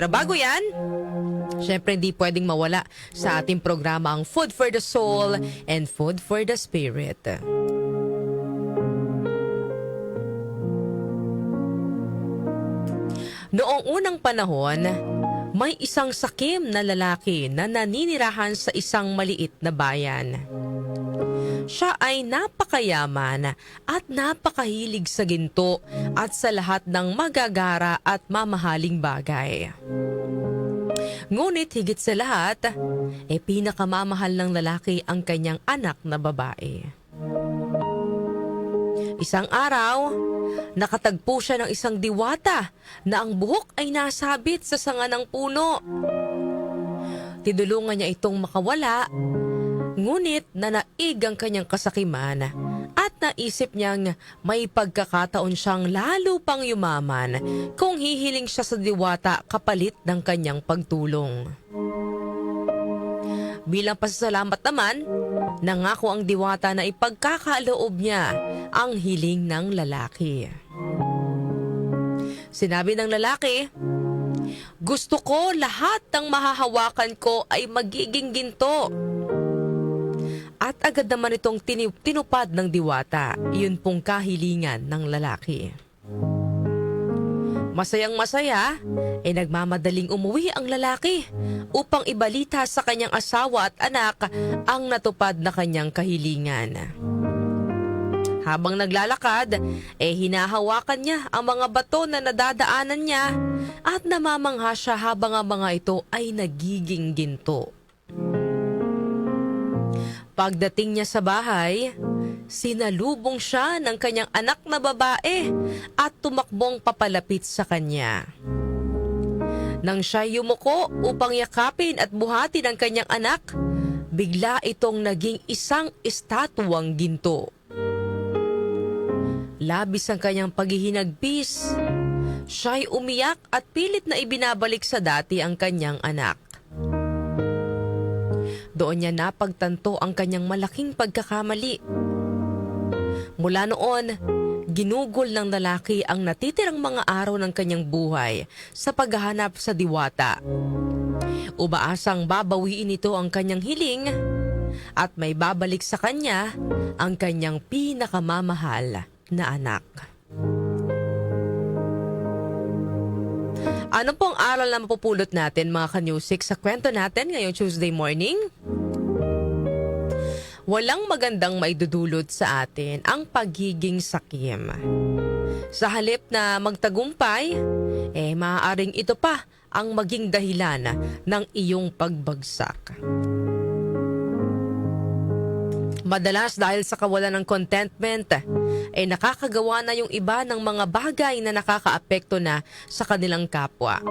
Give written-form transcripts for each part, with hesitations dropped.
Pero bago yan, syempre hindi pwedeng mawala sa ating programa ang Food for the Soul and Food for the Spirit. Noong unang panahon, may isang sakim na lalaki na naninirahan sa isang maliit na bayan. Siya ay napakayaman at napakahilig sa ginto at sa lahat ng magagara at mamahaling bagay. Ngunit higit sa lahat, pinakamamahal ng lalaki ang kanyang anak na babae. Isang araw, nakatagpo siya ng isang diwata na ang buhok ay nasabit sa sanga ng puno. Tinulungan niya itong makawala, ngunit nanaig ang kanyang kasakiman at naisip niyang may pagkakataon siyang lalo pang yumaman kung hihiling siya sa diwata kapalit ng kanyang pagtulong. Bilang pasasalamat naman, nangako ang diwata na ipagkakaloob niya ang hiling ng lalaki. Sinabi ng lalaki, "Gusto ko lahat ng mahahawakan ko ay magiging ginto." At agad naman itong tinupad ng diwata, iyon pong kahilingan ng lalaki. Masayang-masaya, nagmamadaling umuwi ang lalaki upang ibalita sa kanyang asawa at anak ang natupad na kanyang kahilingan. Habang naglalakad, hinahawakan niya ang mga bato na nadadaanan niya at namamangha siya habang ang mga ito ay nagiging ginto. Pagdating niya sa bahay, sinalubong siya ng kanyang anak na babae at tumakbong papalapit sa kanya. Nang siya yumuko upang yakapin at buhatin ang kanyang anak, bigla itong naging isang estatwang ginto. Labis ang kanyang paghihinagpis. Siya'y umiyak at pilit na ibinabalik sa dati ang kanyang anak. Doon niya napagtanto ang kanyang malaking pagkakamali. Mula noon, ginugol ng lalaki ang natitirang mga araw ng kanyang buhay sa paghahanap sa diwata. Umaasang babawiin ito ang kanyang hiling at may babalik sa kanya ang kanyang pinakamamahal na anak. Ano pong aral na mapupulot natin mga ka-Newsik sa kwento natin ngayong Tuesday morning? Walang magandang maidudulot sa atin ang pagiging sakim. Sa halip na magtagumpay, maaaring ito pa ang maging dahilan ng iyong pagbagsak. Madalas dahil sa kawalan ng contentment, nakakagawa na yung iba ng mga bagay na nakakaapekto na sa kanilang kapwa.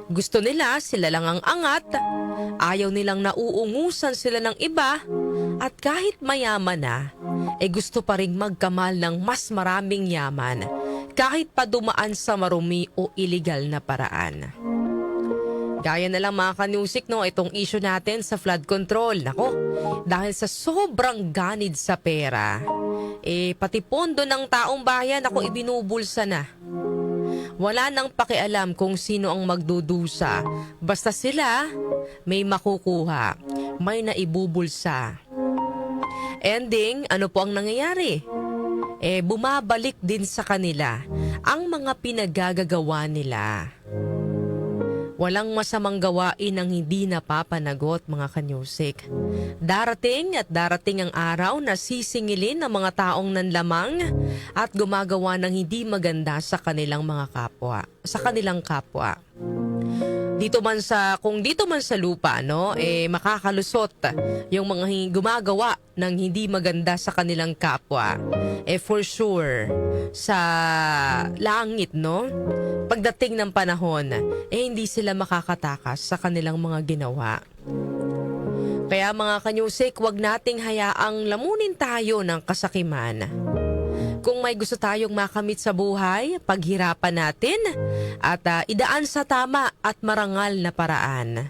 Gusto nila sila lang ang angat, ayaw nilang nauungusan sila ng iba, at kahit mayaman na, gusto pa ring magkamal ng mas maraming yaman, kahit pa dumaan sa marumi o iligal na paraan. Gaya na lang mga ka-Newsik, itong issue natin sa flood control. Nako, dahil sa sobrang ganid sa pera, pati pondo ng taong bayan ibinubulsa na. Wala nang pakialam kung sino ang magdudusa. Basta sila may makukuha, may naibubulsa. Ending, ano po ang nangyayari? Bumabalik din sa kanila ang mga pinagagagawa nila. Walang masamang gawain ang hindi napapanagot mga ka-Newsik. Darating at darating ang araw na sisingilin ng mga taong nanlamang at gumagawa ng hindi maganda sa kanilang mga kapwa, sa kanilang kapwa. Kung dito man sa lupa, makakalusot yung mga gumagawa ng hindi maganda sa kanilang kapwa. For sure, sa langit, pagdating ng panahon, hindi sila makakatakas sa kanilang mga ginawa. Kaya mga ka-Newsik, wag nating hayaang lamunin tayo ng kasakiman. Kung may gusto tayong makamit sa buhay, paghirapan natin at idaan sa tama at marangal na paraan.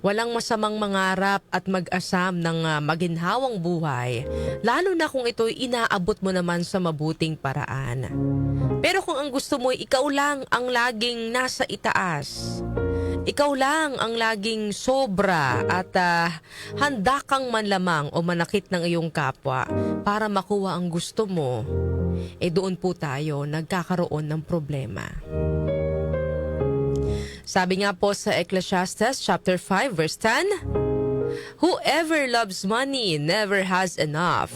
Walang masamang mangarap at mag-asam ng maginhawang buhay, lalo na kung ito'y inaabot mo naman sa mabuting paraan. Pero kung ang gusto mo ay ikaw lang ang laging nasa itaas, ikaw lang ang laging sobra at handa kang manlamang o manakit ng iyong kapwa para makuha ang gusto mo, doon po tayo nagkakaroon ng problema. Sabi nga po sa Ecclesiastes chapter 5 verse 10, "Whoever loves money never has enough.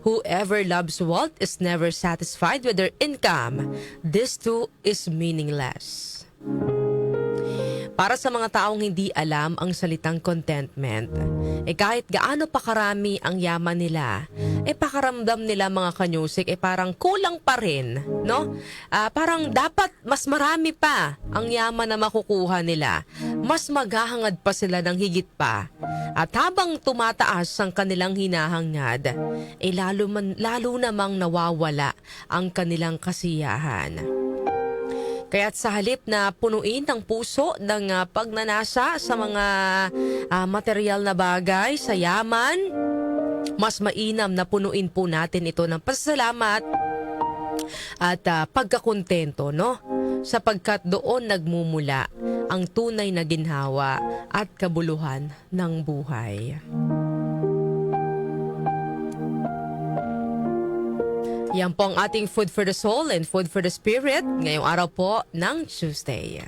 Whoever loves wealth is never satisfied with their income. This too is meaningless." Para sa mga taong hindi alam ang salitang contentment, kahit gaano pa karami ang yaman nila, pakaramdam nila mga kanyusik, parang kulang pa rin, no? Parang dapat mas marami pa ang yaman na makukuha nila. Mas maghahangad pa sila ng higit pa. At habang tumataas ang kanilang hinahangad, lalo namang nawawala ang kanilang kasiyahan. Kaya't sa halip na punuin ang puso ng pagnanasa sa mga material na bagay, sa yaman, mas mainam na punuin po natin ito ng pasasalamat at pagkakontento, no? Sapagkat doon nagmumula ang tunay na ginhawa at kabuluhan ng buhay. Yan po ang ating food for the soul and food for the spirit ngayong araw po ng Tuesday.